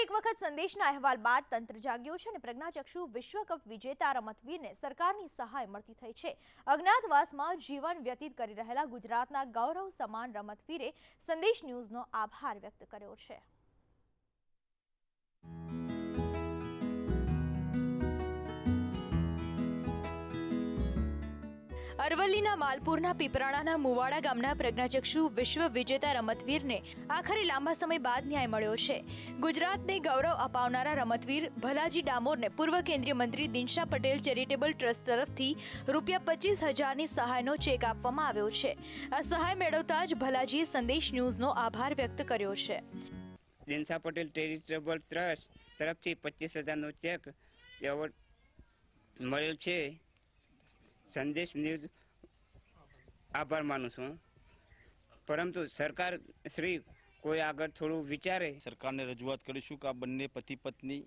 એક વખત સંદેશના અહેવાલ બાદ તંત્ર જાગ્યું છે અને પ્રજ્ઞાચક્ષુ વિશ્વકપ વિજેતા રમતવીરને સરકારની સહાય મળતી થઈ છે। અજ્ઞાતવાસમાં જીવન વ્યતીત કરી રહેલા ગુજરાતના ગૌરવ સમાન રમતવીરે સંદેશ ન્યૂઝનો આભાર વ્યક્ત કર્યો છે। અરવલ્લીના માલપુરના પીપરાણાના મુવાડા ગામના પ્રજ્ઞાચક્ષુ વિશ્વ વિજેતા રમતવીરને આખરે લાંબા સમય બાદ ન્યાય મળ્યો છે। ગુજરાતને ગૌરવ અપાવનારા રમતવીર ભલાજી ડામોરને પૂર્વ કેન્દ્રીય મંત્રી દિનશા પટેલ ચેરિટેબલ ટ્રસ્ટ તરફથી ₹25,000ની સહાયનો ચેક આપવામાં આવ્યો છે। આ સહાય મેળવતા જ ભલાજીએ સંદેશ ન્યૂઝનો આભાર વ્યક્ત કર્યો છે। દિનશા પટેલ ચેરિટેબલ ટ્રસ્ટ તરફથી 25,000નો ચેક એવોર્ડ મળેલ છે। સંદેશ ન્યૂઝ આભાર માનું છું, પરંતુ સરકાર શ્રી કોઈ આગળ થોડું વિચારે। સરકારને રજૂઆત કરીશું કે આ બંને પતિ પત્ની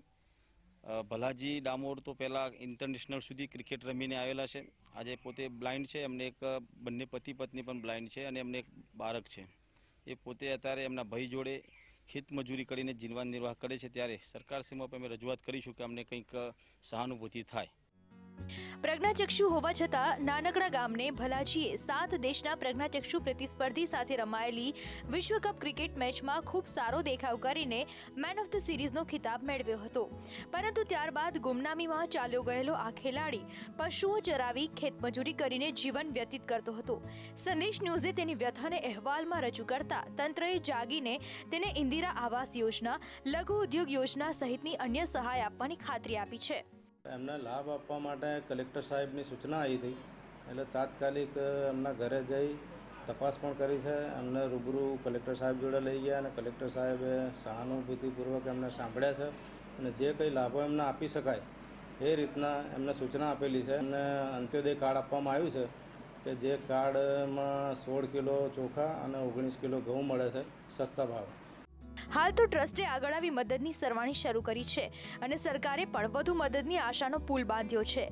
ભલાજી ડામોર તો પહેલા ઇન્ટરનેશનલ સુધી ક્રિકેટ રમીને આવેલા છે, આજે પોતે બ્લાઇન્ડ છે, એમને એક બંને પતિ પત્ની પણ બ્લાઇન્ડ છે અને એમને એક બાળક છે। એ પોતે અત્યારે એમના ભાઈ જોડે ખેતમજૂરી કરીને જીવન નિર્વાહ કરે છે, ત્યારે સરકારશ્રીમાં અમે રજૂઆત કરીશું કે અમને કંઈક સહાનુભૂતિ થાય। પ્રજ્ઞાચક્ષુ હોવા છતાં નાનકડા ગામને ભલાજીએ 7 દેશના પ્રજ્ઞાચક્ષુ પ્રતિસ્પર્ધી સાથે રમાયેલી વિશ્વકપ ક્રિકેટ મેચમાં ખૂબ સારો દેખાવ કરીને મેન ઓફ ધ સિરીઝનો ખિતાબ મેળવ્યો હતો, પરંતુ ત્યારબાદ ગુમનામીમાં ચાલ્યો ગયેલો આ ખેલાડી પશુઓ ચરાવી ખેતમજૂરી કરીને જીવન વ્યતીત કરતો હતો। સંદેશ ન્યૂઝે તેની વ્યથાને અહેવાલમાં રજૂ કરતા તંત્રએ જાગીને તેને ઇન્દિરા આવાસ યોજના, લઘુ ઉદ્યોગ યોજના સહિતની અન્ય સહાય આપવાની ખાતરી આપી છે। એમને લાભ આપવા માટે કલેક્ટર સાહેબની સૂચના આવી હતી, એટલે તાત્કાલિક એમના ઘરે જઈ તપાસ પણ કરી છે। એમને રૂબરૂ કલેક્ટર સાહેબ જોડે લઈ ગયા અને કલેક્ટર સાહેબે સહાનુભૂતિપૂર્વક એમને સાંભળ્યા છે અને જે કંઈ લાભો એમને આપી શકાય એ રીતના એમને સૂચના આપેલી છે। એમને અંત્યોદય કાર્ડ આપવામાં આવ્યું છે કે જે કાર્ડમાં 16 કિલો ચોખા અને 19 કિલો ઘઉં મળે છે સસ્તા ભાવે। હાલ તો ટ્રસ્ટે આગળ આવી મદદની સરવાણી શરૂ કરી છે અને સરકારે પણ વધુ મદદની આશાનો પુલ બાંધ્યો છે,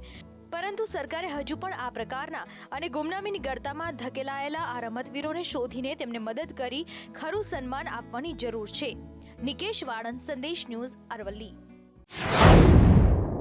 પરંતુ સરકારે હજુ પણ આ પ્રકારના અને ગુમનામીની ગર્તામાં ધકેલાયેલા આ રમતવીરોને શોધીને તેમને મદદ કરી ખરું સન્માન આપવાની જરૂર છે। નિકેશ વાણંદ, સંદેશ ન્યૂઝ, અરવલ્લી।